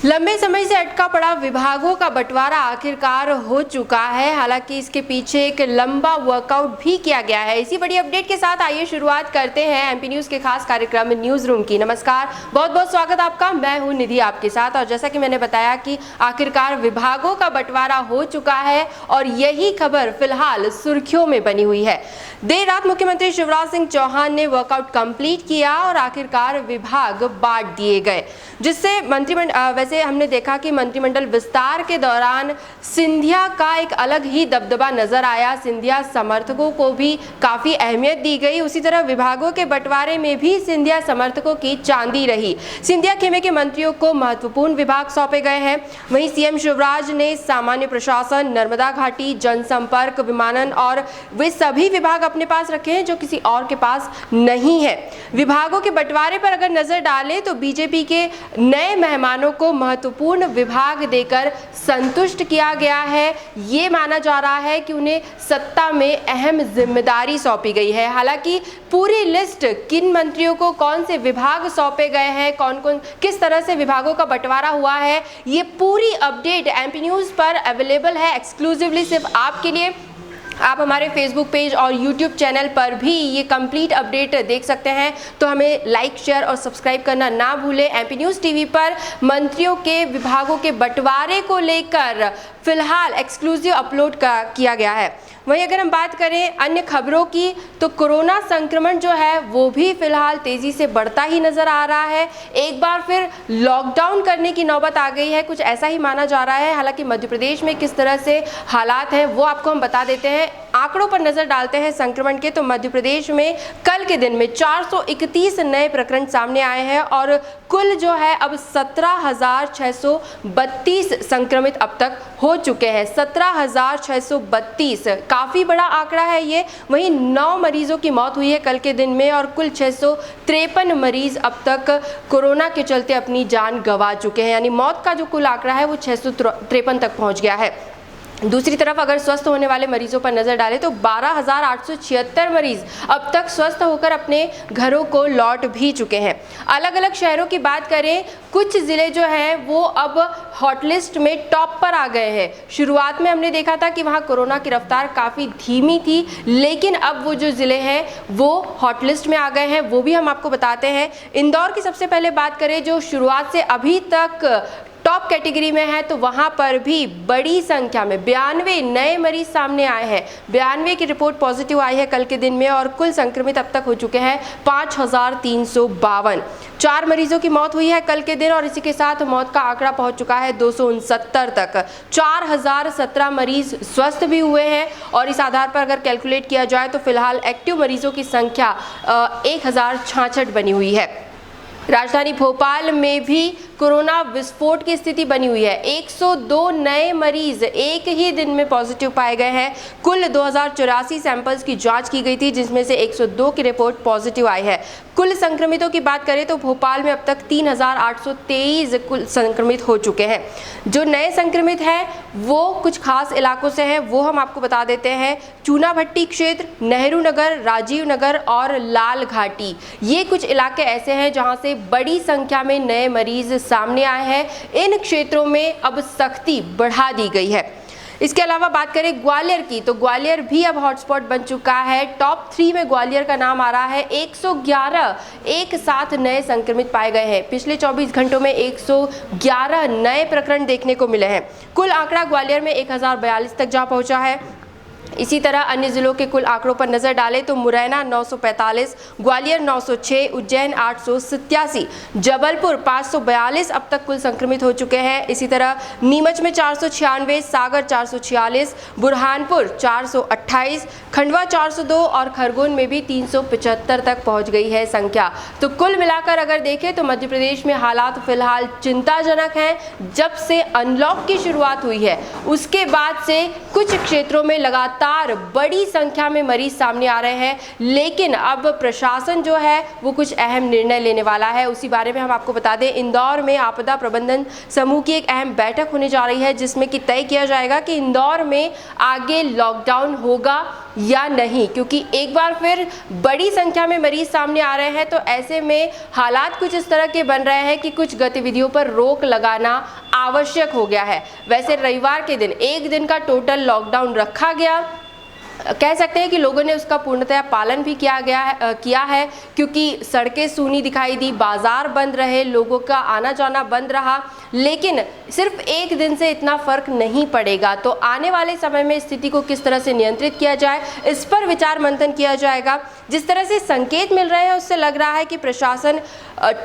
लंबे समय से अटका पड़ा विभागों का बंटवारा आखिरकार हो चुका है। हालांकि इसके पीछे एक लंबा वर्कआउट भी किया गया है। इसी बड़ी अपडेट के साथ आइए शुरुआत करते हैं एमपी न्यूज के खास कार्यक्रम न्यूज रूम की। नमस्कार, बहुत बहुत स्वागत आपका। मैं हूं निधि आपके साथ। और जैसा कि मैंने बताया कि आखिरकार विभागों का बंटवारा हो चुका है और यही खबर फिलहाल सुर्खियों में बनी हुई है। देर रात मुख्यमंत्री शिवराज सिंह चौहान ने वर्कआउट कंप्लीट किया और आखिरकार विभाग बांट दिए गए, जिससे वैसे हमने देखा कि मंत्रिमंडल विस्तार के दौरान सिंधिया का एक अलग ही दबदबा नजर आया। सिंधिया समर्थकों को भी काफी अहमियत दी गई। उसी तरह विभागों के बंटवारे में भी सिंधिया समर्थकों की चांदी रही। सिंधिया खेमे के मंत्रियों को महत्वपूर्ण विभाग सौंपे गए हैं। वहीं सीएम शिवराज ने सामान्य प्रशासन, नर्मदा घाटी, जनसंपर्क, विमानन और वे सभी विभाग अपने पास रखे हैं जो किसी और के पास नहीं है। विभागों के बंटवारे पर अगर नजर डालें तो बीजेपी के नए मेहमानों को महत्वपूर्ण विभाग देकर संतुष्ट किया गया है। ये माना जा रहा है कि उन्हें सत्ता में अहम जिम्मेदारी सौंपी गई है। हालांकि पूरी लिस्ट किन मंत्रियों को कौन से विभाग सौंपे गए हैं, कौन कौन किस तरह से विभागों का बंटवारा हुआ है, ये पूरी अपडेट एमपी न्यूज पर अवेलेबल है एक्सक्लूसिवली सिर्फ आपके लिए। आप हमारे फेसबुक पेज और यूट्यूब चैनल पर भी ये कंप्लीट अपडेट देख सकते हैं। तो हमें लाइक, शेयर और सब्सक्राइब करना ना भूलें। एमपी न्यूज़ टीवी पर मंत्रियों के विभागों के बंटवारे को लेकर फिलहाल एक्सक्लूसिव अपलोड किया गया है। वहीं अगर हम बात करें अन्य खबरों की तो कोरोना संक्रमण जो है वो भी फिलहाल तेजी से बढ़ता ही नजर आ रहा है। एक बार फिर लॉकडाउन करने की नौबत आ गई है, कुछ ऐसा ही माना जा रहा है। हालांकि मध्य प्रदेश में किस तरह से हालात हैं वो आपको हम बता देते हैं। आंकड़ों पर नजर डालते हैं संक्रमण के, तो मध्य प्रदेश में कल के दिन में 431 नए प्रकरण सामने आए हैं और कुल जो है अब 17,632 संक्रमित अब तक हो चुके हैं। 17,632 काफी बड़ा आंकड़ा है ये। वहीं 9 मरीजों की मौत हुई है कल के दिन में और कुल 653 मरीज अब तक कोरोना के चलते अपनी जान गंवा चुके हैं। यानी मौत का जो कुल आंकड़ा है वो 653 तक पहुंच गया है। दूसरी तरफ अगर स्वस्थ होने वाले मरीजों पर नजर डालें तो 12,876 मरीज अब तक स्वस्थ होकर अपने घरों को लौट भी चुके हैं। अलग अलग शहरों की बात करें, कुछ ज़िले जो हैं वो अब हॉटलिस्ट में टॉप पर आ गए हैं। शुरुआत में हमने देखा था कि वहाँ कोरोना की रफ्तार काफ़ी धीमी थी, लेकिन अब वो जो ज़िले हैं वो हॉटलिस्ट में आ गए हैं, वो भी हम आपको बताते हैं। इंदौर की सबसे पहले बात करें जो शुरुआत से अभी तक टॉप कैटेगरी में है, तो वहां पर भी बड़ी संख्या में 92 नए मरीज सामने आए हैं। 92 की रिपोर्ट पॉजिटिव आई है कल के दिन में और कुल संक्रमित अब तक हो चुके हैं 5,352। 4 मरीजों की मौत हुई है कल के दिन और इसी के साथ मौत का आंकड़ा पहुंच चुका है 269 तक। 4,017 मरीज स्वस्थ भी हुए हैं और इस आधार पर अगर कैलकुलेट किया जाए तो फिलहाल एक्टिव मरीजों की संख्या 1,066 बनी हुई है। राजधानी भोपाल में भी कोरोना विस्फोट की स्थिति बनी हुई है। 102 नए मरीज एक ही दिन में पॉजिटिव पाए गए हैं। कुल 2084 सैंपल्स की जांच की गई थी, जिसमें से 102 की रिपोर्ट पॉजिटिव आई है। कुल संक्रमितों की बात करें तो भोपाल में अब तक 3,823 कुल संक्रमित हो चुके हैं। जो नए संक्रमित हैं वो कुछ खास इलाकों से हैं, वो हम आपको बता देते हैं। चूना भट्टी क्षेत्र, नेहरू नगर, राजीव नगर और लाल घाटी, ये कुछ इलाके ऐसे हैं जहां से बड़ी संख्या में नए मरीज सामने आए हैं। इन क्षेत्रों में अब सख्ती बढ़ा दी गई है। इसके अलावा बात करें ग्वालियर की तो ग्वालियर भी अब हॉटस्पॉट बन चुका है। टॉप 3 में ग्वालियर का नाम आ रहा है। 111 एक साथ नए संक्रमित पाए गए हैं। पिछले 24 घंटों में 111 नए प्रकरण देखने को मिले हैं। कुल आंकड़ा ग्वालियर में 1,042 तक जा पहुंचा है। इसी तरह अन्य जिलों के कुल आंकड़ों पर नजर डालें तो मुरैना 945, ग्वालियर 906, उज्जैन 887, जबलपुर 542 अब तक कुल संक्रमित हो चुके हैं। इसी तरह नीमच में 496, सागर 446, बुरहानपुर 428, खंडवा 402 और खरगोन में भी 375 तक पहुंच गई है संख्या। तो कुल मिलाकर अगर देखें तो मध्य प्रदेश में हालात फिलहाल चिंताजनक हैं। जब से अनलॉक की शुरुआत हुई है उसके बाद से कुछ क्षेत्रों में लगातार लगातार बड़ी संख्या में मरीज सामने आ रहे हैं, लेकिन अब प्रशासन जो है वो कुछ अहम निर्णय लेने वाला है। उसी बारे में हम आपको बता दें, इंदौर में आपदा प्रबंधन समूह की एक अहम बैठक होने जा रही है, जिसमें कि तय किया जाएगा कि इंदौर में आगे लॉकडाउन होगा या नहीं, क्योंकि एक बार फिर बड़ी संख्या में मरीज सामने आ रहे हैं। तो ऐसे में हालात कुछ इस तरह के बन रहे हैं कि कुछ गतिविधियों पर रोक लगाना आवश्यक हो गया है। वैसे रविवार के दिन एक दिन का टोटल लॉकडाउन रखा गया, कह सकते हैं कि लोगों ने उसका पूर्णतः पालन भी किया है, क्योंकि सड़कें सूनी दिखाई दी, बाजार बंद रहे, लोगों का आना जाना बंद रहा। लेकिन सिर्फ एक दिन से इतना फर्क नहीं पड़ेगा, तो आने वाले समय में स्थिति को किस तरह से नियंत्रित किया जाए, इस पर विचार मंथन किया जाएगा। जिस तरह से संकेत मिल रहे हैं उससे लग रहा है कि प्रशासन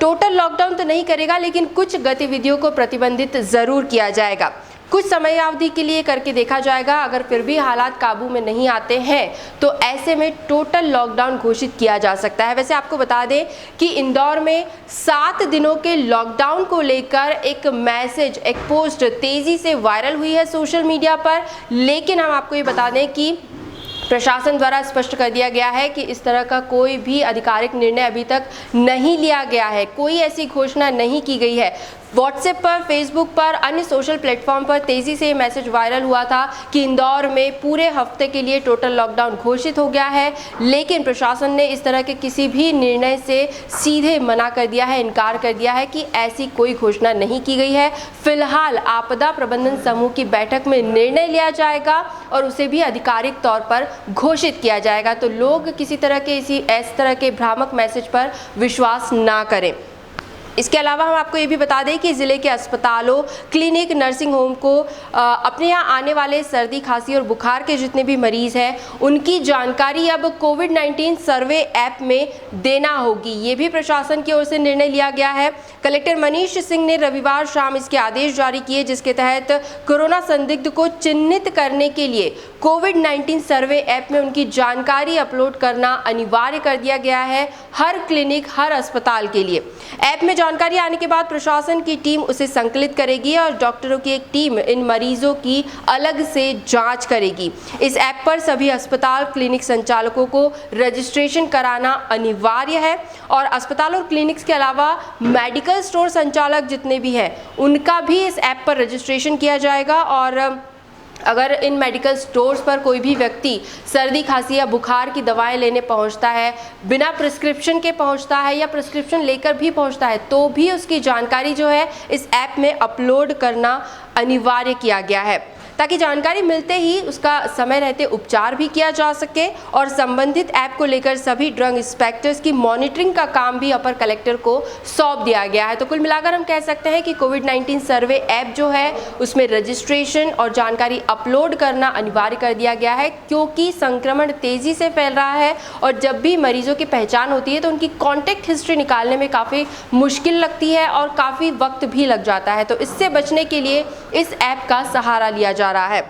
टोटल लॉकडाउन तो नहीं करेगा, लेकिन कुछ गतिविधियों को प्रतिबंधित जरूर किया जाएगा। कुछ समय अवधि के लिए करके देखा जाएगा। अगर फिर भी हालात काबू में नहीं आते हैं तो ऐसे में टोटल लॉकडाउन घोषित किया जा सकता है। वैसे आपको बता दें कि इंदौर में 7 दिनों के लॉकडाउन को लेकर एक मैसेज, एक पोस्ट तेजी से वायरल हुई है सोशल मीडिया पर, लेकिन हम आपको ये बता दें कि प्रशासन द्वारा स्पष्ट कर दिया गया है कि इस तरह का कोई भी आधिकारिक निर्णय अभी तक नहीं लिया गया है, कोई ऐसी घोषणा नहीं की गई है। व्हाट्सएप पर, फेसबुक पर, अन्य सोशल प्लेटफॉर्म पर तेजी से ये मैसेज वायरल हुआ था कि इंदौर में पूरे हफ्ते के लिए टोटल लॉकडाउन घोषित हो गया है, लेकिन प्रशासन ने इस तरह के किसी भी निर्णय से सीधे मना कर दिया है, इनकार कर दिया है कि ऐसी कोई घोषणा नहीं की गई है। फिलहाल आपदा प्रबंधन समूह की बैठक में निर्णय लिया जाएगा और उसे भी आधिकारिक तौर पर घोषित किया जाएगा। तो लोग किसी तरह के इस तरह के भ्रामक मैसेज पर विश्वास ना करें। इसके अलावा हम आपको ये भी बता दें कि ज़िले के अस्पतालों, क्लिनिक, नर्सिंग होम को अपने यहाँ आने वाले सर्दी, खांसी और बुखार के जितने भी मरीज़ हैं उनकी जानकारी अब कोविड-19 सर्वे ऐप में देना होगी। ये भी प्रशासन की ओर से निर्णय लिया गया है। कलेक्टर मनीष सिंह ने रविवार शाम इसके आदेश जारी किए, जिसके तहत कोरोना संदिग्ध को चिन्हित करने के लिए कोविड-19 सर्वे ऐप में उनकी जानकारी अपलोड करना अनिवार्य कर दिया गया है, हर क्लिनिक, हर अस्पताल के लिए। ऐप में जानकारी आने के बाद प्रशासन की टीम उसे संकलित करेगी और डॉक्टरों की एक टीम इन मरीजों की अलग से जांच करेगी। इस ऐप पर सभी अस्पताल, क्लिनिक संचालकों को रजिस्ट्रेशन कराना अनिवार्य है और अस्पताल और क्लिनिक्स के अलावा मेडिकल स्टोर संचालक जितने भी हैं उनका भी इस ऐप पर रजिस्ट्रेशन किया जाएगा। और अगर इन मेडिकल स्टोर्स पर कोई भी व्यक्ति सर्दी, खांसी या बुखार की दवाएं लेने पहुंचता है, बिना प्रिस्क्रिप्शन के पहुंचता है या प्रिस्क्रिप्शन लेकर भी पहुंचता है, तो भी उसकी जानकारी जो है इस ऐप में अपलोड करना अनिवार्य किया गया है, ताकि जानकारी मिलते ही उसका समय रहते उपचार भी किया जा सके। और संबंधित ऐप को लेकर सभी ड्रग इंस्पेक्टर्स की मॉनिटरिंग का काम भी अपर कलेक्टर को सौंप दिया गया है। तो कुल मिलाकर हम कह सकते हैं कि कोविड-19 सर्वे ऐप जो है उसमें रजिस्ट्रेशन और जानकारी अपलोड करना अनिवार्य कर दिया गया है, क्योंकि संक्रमण तेजी से फैल रहा है और जब भी मरीजों की पहचान होती है तो उनकी कॉन्टैक्ट हिस्ट्री निकालने में काफ़ी मुश्किल लगती है और काफ़ी वक्त भी लग जाता है। तो इससे बचने के लिए इस ऐप का सहारा लिया जा रहा है।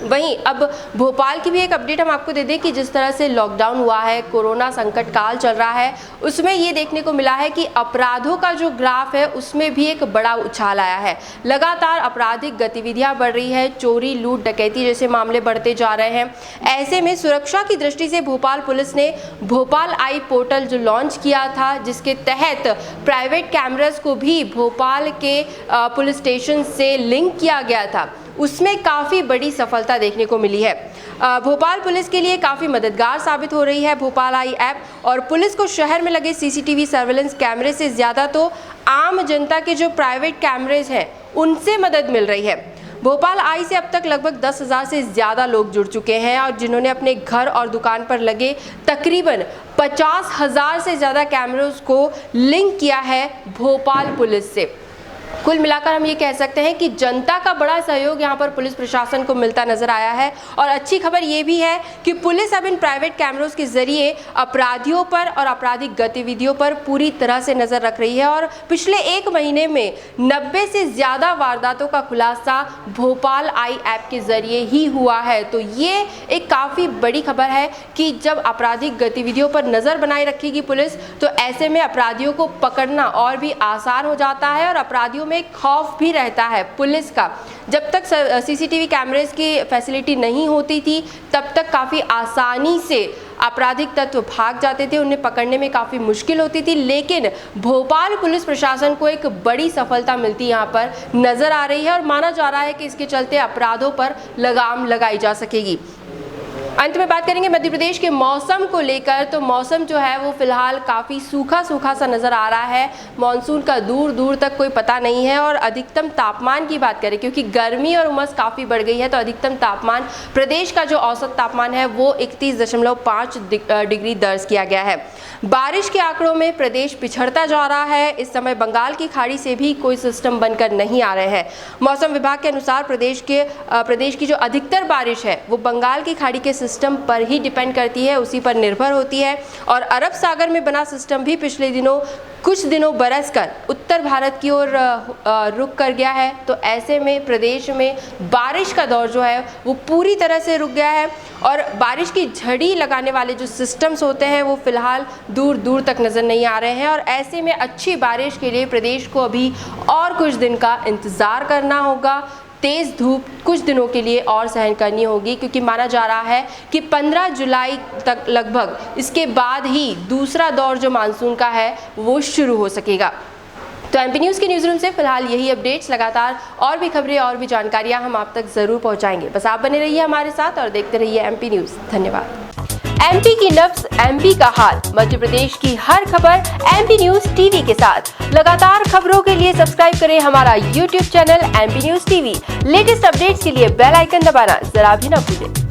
वहीं अब भोपाल की भी एक अपडेट हम आपको दे दें कि जिस तरह से लॉकडाउन हुआ है, कोरोना संकट काल चल रहा है, उसमें ये देखने को मिला है कि अपराधों का जो ग्राफ है उसमें भी एक बड़ा उछाल आया है। लगातार आपराधिक गतिविधियां बढ़ रही है, चोरी, लूट, डकैती जैसे मामले बढ़ते जा रहे हैं। ऐसे में सुरक्षा की दृष्टि से भोपाल पुलिस ने भोपाल आई पोर्टल जो लॉन्च किया था, जिसके तहत प्राइवेट कैमरास को भी भोपाल के पुलिस स्टेशन से लिंक किया गया था, उसमें काफ़ी बड़ी सफलता देखने को मिली है। भोपाल पुलिस के लिए काफ़ी मददगार साबित हो रही है भोपाल आई ऐप, और पुलिस को शहर में लगे सीसीटीवी सर्वेलेंस कैमरे से ज़्यादा तो आम जनता के जो प्राइवेट कैमरेज हैं उनसे मदद मिल रही है। भोपाल आई से अब तक लगभग 10,000 से ज़्यादा लोग जुड़ चुके हैं और जिन्होंने अपने घर और दुकान पर लगे तकरीबन 50,000 से ज़्यादा कैमरों को लिंक किया है भोपाल पुलिस से। कुल मिलाकर हम ये कह सकते हैं कि जनता का बड़ा सहयोग यहाँ पर पुलिस प्रशासन को मिलता नजर आया है। और अच्छी खबर ये भी है कि पुलिस अब इन प्राइवेट कैमरों के जरिए अपराधियों पर और आपराधिक गतिविधियों पर पूरी तरह से नजर रख रही है और पिछले 1 महीने में 90 से ज़्यादा वारदातों का खुलासा भोपाल आई ऐप के जरिए ही हुआ है। तो ये एक काफ़ी बड़ी खबर है कि जब आपराधिक गतिविधियों पर नज़र बनाए रखेगी पुलिस, तो ऐसे में अपराधियों को पकड़ना और भी आसान हो जाता है और अपराधियों अपराधियों में खौफ भी रहता है पुलिस का। जब तक सीसीटीवी कैमरेज की फैसिलिटी नहीं होती थी तब तक काफ़ी आसानी से आपराधिक तत्व भाग जाते थे, उन्हें पकड़ने में काफ़ी मुश्किल होती थी। लेकिन भोपाल पुलिस प्रशासन को एक बड़ी सफलता मिलती यहाँ पर नज़र आ रही है और माना जा रहा है कि इसके चलते अपराधों पर लगाम लगाई जा सकेगी। अंत में बात करेंगे मध्य प्रदेश के मौसम को लेकर, तो मौसम जो है वो फिलहाल काफ़ी सूखा सा नज़र आ रहा है। मानसून का दूर दूर तक कोई पता नहीं है। और अधिकतम तापमान की बात करें, क्योंकि गर्मी और उमस काफ़ी बढ़ गई है, तो अधिकतम तापमान प्रदेश का जो औसत तापमान है वो 31.5 डिग्री दर्ज किया गया है। बारिश के आंकड़ों में प्रदेश पिछड़ता जा रहा है। इस समय बंगाल की खाड़ी से भी कोई सिस्टम बनकर नहीं आ रहे हैं। मौसम विभाग के अनुसार प्रदेश की जो अधिकतर बारिश है वो बंगाल की खाड़ी के सिस्टम पर ही डिपेंड करती है, उसी पर निर्भर होती है। और अरब सागर में बना सिस्टम भी पिछले दिनों कुछ दिनों बरसकर उत्तर भारत की ओर रुक कर गया है। तो ऐसे में प्रदेश में बारिश का दौर जो है वो पूरी तरह से रुक गया है और बारिश की झड़ी लगाने वाले जो सिस्टम्स होते हैं वो फिलहाल दूर दूर तक नज़र नहीं आ रहे हैं। और ऐसे में अच्छी बारिश के लिए प्रदेश को अभी और कुछ दिन का इंतज़ार करना होगा। तेज़ धूप कुछ दिनों के लिए और सहन करनी होगी, क्योंकि माना जा रहा है कि 15 जुलाई तक लगभग इसके बाद ही दूसरा दौर जो मानसून का है वो शुरू हो सकेगा। तो एमपी न्यूज़ के न्यूज़ रूम से फिलहाल यही अपडेट्स, लगातार और भी खबरें और भी जानकारियां हम आप तक ज़रूर पहुंचाएंगे। बस आप बने रहिए हमारे साथ और देखते रहिए एमपी न्यूज़। धन्यवाद। एमपी की नब्ज, एमपी का हाल, मध्य प्रदेश की हर खबर एमपी न्यूज़ टीवी के साथ। लगातार खबरों के लिए सब्सक्राइब करें हमारा YouTube channel MP news TV. Latest updates के लिए बेल आइकन दबाना जरा भी न भूलें।